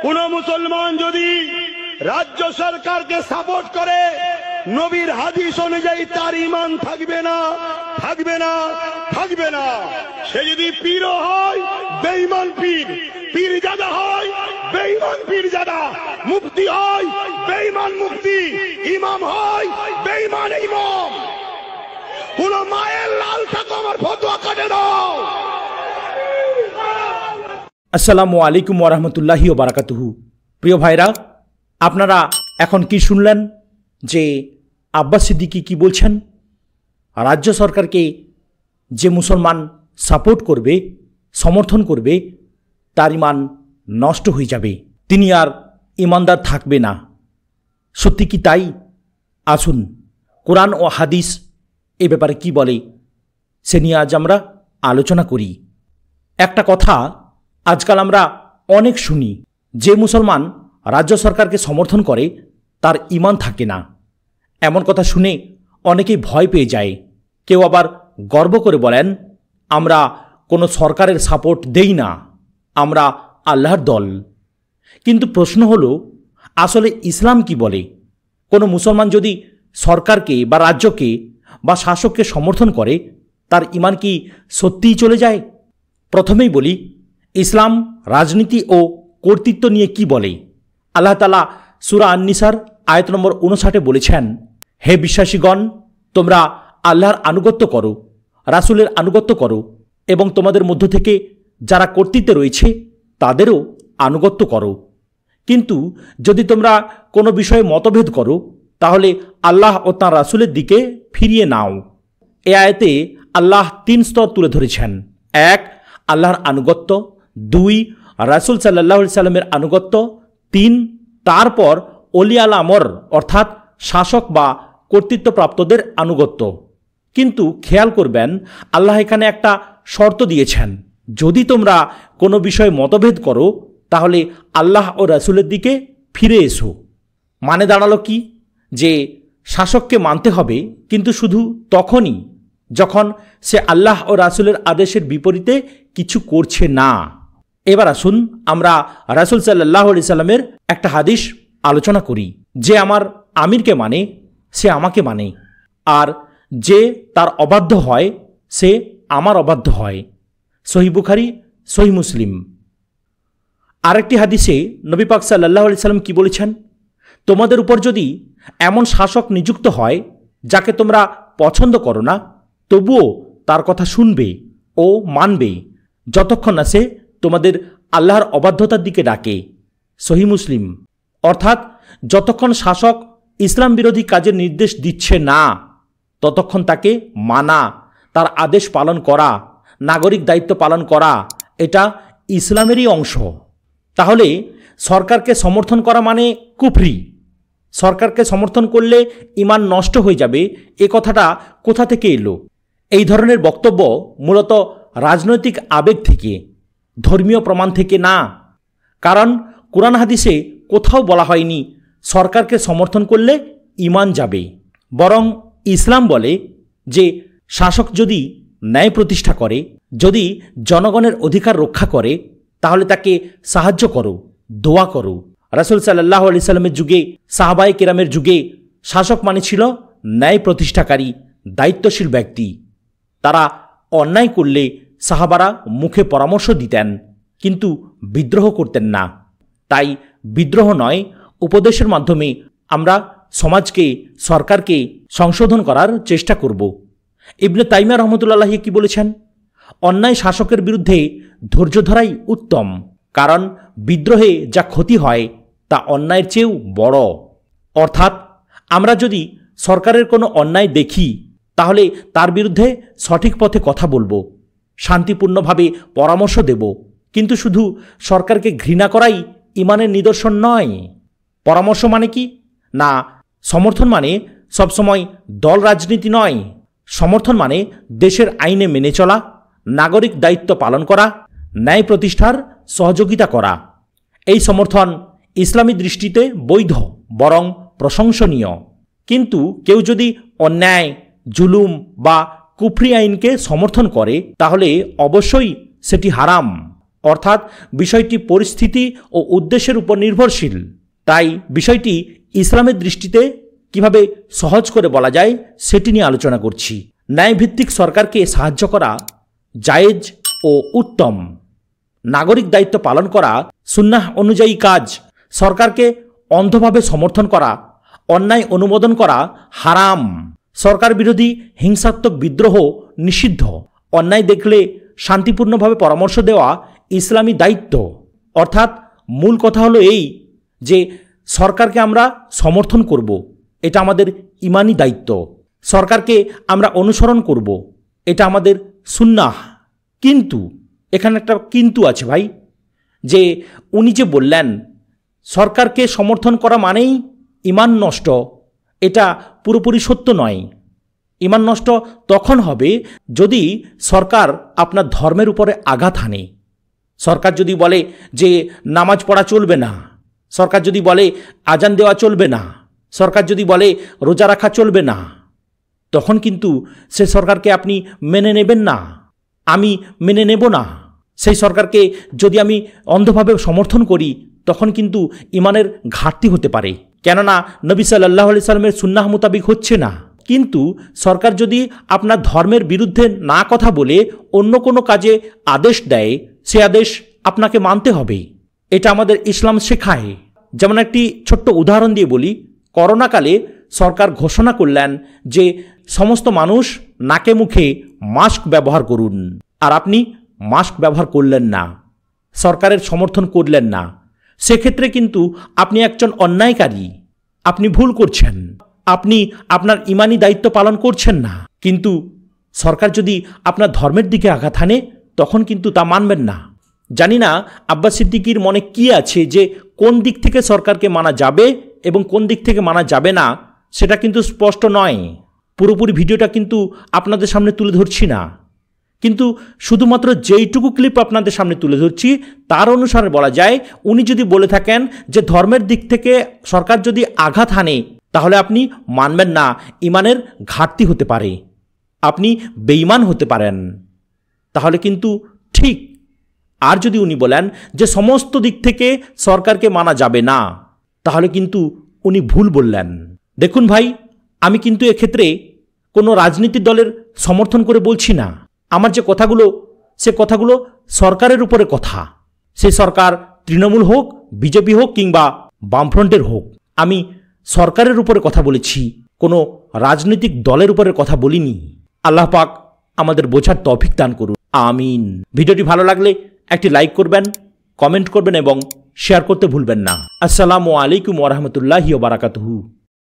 কোন মুসলমান যদি রাজ্য সরকারকে সাপোর্ট করে নবীর হাদিস অনুযায়ী তার ঈমান থাকবে না, থাকবে না, থাকবে না। সে যদি পীর হয় বেঈমান পীর, পীরজাদা হয় বেঈমান পীরজাদা, মুফতি হয় বেঈমান মুফতি, ইমাম হয় বেঈমান ইমাম। কোন মায়ের লাল থাকো আমার ফতোয়া কাটে দাও। আসসালামু আলাইকুম ওয়া রাহমাতুল্লাহি ওয়া বারাকাতুহু। প্রিয় ভাইরা, আপনারা এখন কি শুনলেন যে আব্বাস সিদ্দিকী কি বলছেন? রাজ্য সরকারকে যে মুসলমান সাপোর্ট করবে, সমর্থন করবে, তার ঈমান নষ্ট হয়ে যাবে, তিনি আর ঈমানদার থাকবে না। সত্যি কি তাই? আসুন কোরআন ও হাদিস এ ব্যাপারে কি বলে সে নিয়ে আজ আমরা আলোচনা করি। একটা কথা আজকাল আমরা অনেক শুনি, যে মুসলমান রাজ্য সরকারকে সমর্থন করে তার ঈমান থাকে না। এমন কথা শুনে অনেকেই ভয় পেয়ে যায়। কেউ আবার গর্ব করে বলেন, আমরা কোনো সরকারের সাপোর্ট দেই না, আমরা আল্লাহর দল। কিন্তু প্রশ্ন হলো, আসলে ইসলাম কি বলে? কোনো মুসলমান যদি সরকারকে বা রাজ্যকে বা শাসককে সমর্থন করে, তার ঈমান কি সত্যিই চলে যায়? প্রথমেই বলি, ইসলাম রাজনীতি ও কর্তৃত্ব নিয়ে কি বলে। আল্লাহ তাআলা সূরা আন-নিসার আয়াত নম্বর 59 বলেছেন, হে বিশ্বাসীগণ, তোমরা আল্লাহর আনুগত্য করো, রাসূলের আনুগত্য করো এবং তোমাদের মধ্য থেকে যারা কর্তৃত্বে রয়েছে তাদেরও আনুগত্য করো। কিন্তু যদি তোমরা কোনো বিষয়ে মতভেদ করো তাহলে আল্লাহ ও তাঁর রাসূলের দিকে ফিরিয়ে নাও। এ আয়াতে আল্লাহ 3 স্তর তুলে ধরেছেন। 1, আল্লাহর আনুগত্য। 2, রাসূল সাল্লাল্লাহু আলাইহি সাল্লামের আনুগত্য। 3, তারপর ওলিয়া আমর অর্থাৎ শাসক বা কর্তৃত্বপ্রাপ্তদের আনুগত্য। কিন্তু খেয়াল করবেন, আল্লাহ এখানে একটা শর্ত দিয়েছেন, যদি তোমরা কোনো বিষয়ে মতভেদ করো তাহলে আল্লাহ ও রাসূলের দিকে ফিরে এসো। মানে দাঁড়ালো কি, যে শাসককে মানতে হবে, কিন্তু শুধু তখনই যখন সে আল্লাহ ও রাসূলের আদেশের বিপরীতে কিছু করছে না। এবার আসুন আমরা রাসূল সাল্লাল্লাহু আলাইহি সাল্লামের একটা হাদিস আলোচনা করি। যে আমার আমিরকে মানে সে আমাকে মানে, আর যে তার অবাধ্য হয় সে আমার অবাধ্য হয়। সহিহ বুখারী, সহিহ মুসলিম। আরেকটি হাদিসে নবী পাক সাল্লাল্লাহু আলাইহি সাল্লাম কি বলেছেন? তোমাদের উপর যদি এমন শাসক নিযুক্ত হয় যাকে তোমরা পছন্দ করো না, তবুও তার কথা শুনবে ও মানবে যতক্ষণ না সে তোমাদের আল্লাহর অবাধ্যতার দিকে ডাকে। সহিহ মুসলিম। অর্থাৎ যতক্ষণ শাসক ইসলাম বিরোধী কাজের নির্দেশ দিচ্ছে না ততক্ষণ তাকে মানা, তার আদেশ পালন করা, নাগরিক দায়িত্ব পালন করা, এটা ইসলামেরই অংশ। তাহলে সরকারকে সমর্থন করা মানে কুফরি। সরকারকে সমর্থন করলে ঈমান নষ্ট হয়ে যাবে, এ কথাটা কোথা থেকে এলো? এই ধরনের বক্তব্য মূলত রাজনৈতিক আবেগ থেকে, ধর্মীয় প্রমাণ থেকে না। কারণ কুরআন হাদিসে কোথাও বলা হয়নি সরকারকে সমর্থন করলে ঈমান যাবে। বরং ইসলাম বলে যে শাসক যদি ন্যায় প্রতিষ্ঠা করে, যদি জনগণের অধিকার রক্ষা করে, তাহলে তাকে সাহায্য করো, দোয়া করো। রাসূল সাল্লাল্লাহু আলাইহি সাল্লামের যুগে, সাহাবায়ে কেরামের যুগে শাসক মানে ছিল ন্যায় প্রতিষ্ঠাকারী, দায়িত্বশীল ব্যক্তি। তারা অন্যায় করলে সাহাবারা মুখে পরামর্শ দিতেন, কিন্তু বিদ্রোহ করতেন না। তাই বিদ্রোহ নয়, উপদেশের মাধ্যমে আমরা সমাজকে, সরকারকে সংশোধন করার চেষ্টা করব। ইবনে তাইমিয়া রাহমাতুল্লাহি আলাইহি কি বলেছেন? অন্যায় শাসকের বিরুদ্ধে ধৈর্য ধরাই উত্তম, কারণ বিদ্রোহে যা ক্ষতি হয় তা অন্যায়ের চেয়েও বড়। অর্থাৎ আমরা যদি সরকারের কোনো অন্যায় দেখি তাহলে তার বিরুদ্ধে সঠিক পথে কথা বলবো, শান্তিপূর্ণভাবে পরামর্শ দেব। কিন্তু শুধু সরকারকে ঘৃণা করাই ঈমানের নিদর্শন নয়। পরামর্শ মানে কি না, সমর্থন মানে সবসময় দল রাজনীতি নয়। সমর্থন মানে দেশের আইনে মেনে চলা, নাগরিক দায়িত্ব পালন করা, ন্যায় প্রতিষ্ঠার সহযোগিতা করা। এই সমর্থন ইসলামী দৃষ্টিতে বৈধ, বরং প্রশংসনীয়। কিন্তু কেউ যদি অন্যায়, জুলুম বা কুফরি আইনকে সমর্থন করে তাহলে অবশ্যই সেটি হারাম। অর্থাৎ বিষয়টি পরিস্থিতি ও উদ্দেশ্যের উপর নির্ভরশীল। তাই বিষয়টি ইসলামের দৃষ্টিতে কিভাবে সহজ করে বলা যায় সেটি নিয়ে আলোচনা করছি। ন্যায়ভিত্তিক সরকারকে সাহায্য করা জায়েজ ও উত্তম। নাগরিক দায়িত্ব পালন করা সুন্নাহ অনুযায়ী কাজ। সরকারকে অন্ধভাবে সমর্থন করা, অন্যায় অনুমোদন করা হারাম। সরকার বিরোধী হিংসাত্মক বিদ্রোহ নিষিদ্ধ। অন্যায় দেখলে শান্তিপূর্ণভাবে পরামর্শ দেওয়া ইসলামী দায়িত্ব। অর্থাৎ মূল কথা হলো এই যে সরকারকে আমরা সমর্থন করব, এটা আমাদের ইমানি দায়িত্ব। সরকারকে আমরা অনুসরণ করব, এটা আমাদের সুন্নাহ। কিন্তু এখানে একটা কিন্তু আছে ভাই, যে উনি যে বললেন সরকারকে সমর্থন করা মানেই ঈমান নষ্ট, এটা পুরোপুরি সত্য নয়। ঈমান নষ্ট তখন হবে যদি সরকার আপনার ধর্মের উপরে আঘাত হানে। সরকার যদি বলে যে নামাজ পড়া চলবে না, সরকার যদি বলে আজান দেওয়া চলবে না, সরকার যদি বলে রোজা রাখা চলবে না, তখন কিন্তু সে সরকারকে আপনি মেনে নেবেন না, আমি মেনে নেব না। সেই সরকারকে যদি আমি অন্ধভাবে সমর্থন করি তখন কিন্তু ঈমানের ঘাটতি হতে পারে, কেননা নবী সাল্লাল্লাহু আলাইহি সাল্লামের সুন্নাহ মোতাবিক হচ্ছে না। কিন্তু সরকার যদি আপনার ধর্মের বিরুদ্ধে না কথা বলে অন্য কোনো কাজে আদেশ দেয়, সে আদেশ আপনাকে মানতে হবে। এটা আমাদের ইসলাম শেখায়। যেমন একটি ছোট্ট উদাহরণ দিয়ে বলি, করোনাকালে সরকার ঘোষণা করলেন যে সমস্ত মানুষ নাকে মুখে মাস্ক ব্যবহার করুন, আর আপনি মাস্ক ব্যবহার করলেন না, সরকারের সমর্থন করলেন না। সেক্ষেত্রে কিন্তু আপনি একজন অন্যায়কারী, আপনি ভুল করছেন, আপনি আপনার ইমানি দায়িত্ব পালন করছেন না। কিন্তু সরকার যদি আপনার ধর্মের দিকে আঘাত হানে তখন কিন্তু তা মানবেন না। জানি না আব্বাস সিদ্দিকীর মনে কি আছে যে কোন দিক থেকে সরকারকে মানা যাবে এবং কোন দিক থেকে মানা যাবে না, সেটা কিন্তু স্পষ্ট নয়। পুরোপুরি ভিডিওটা কিন্তু আপনাদের সামনে তুলে ধরছি না, কিন্তু শুধুমাত্র যেইটুকু ক্লিপ আপনাদের সামনে তুলে ধরছি তার অনুসারে বলা যায়, উনি যদি বলে থাকেন যে ধর্মের দিক থেকে সরকার যদি আঘাত হানে তাহলে আপনি মানবেন না, ঈমানের ঘাটতি হতে পারে, আপনি বেঈমান হতে পারেন, তাহলে কিন্তু ঠিক। আর যদি উনি বলেন যে সমস্ত দিক থেকে সরকারকে মানা যাবে না, তাহলে কিন্তু উনি ভুল বললেন। দেখুন ভাই, আমি কিন্তু এক্ষেত্রে কোনো রাজনীতির দলের সমর্থন করে বলছি না। আমার যে কথাগুলো, সে কথাগুলো সরকারের উপরে কথা। সে সরকার তৃণমূল হোক, বিজেপি হোক কিংবা বামফ্রন্টের হোক, আমি সরকারের উপরে কথা বলেছি, কোনো রাজনৈতিক দলের উপরে কথা বলিনি। আল্লাহ পাক আমাদের বোঝার তৌফিক দান করুন, আমিন। ভিডিওটি ভালো লাগলে একটি লাইক করবেন, কমেন্ট করবেন এবং শেয়ার করতে ভুলবেন না। আসসালামু আলাইকুম ওয়া রাহমাতুল্লাহি ওয়া বারাকাতুহু।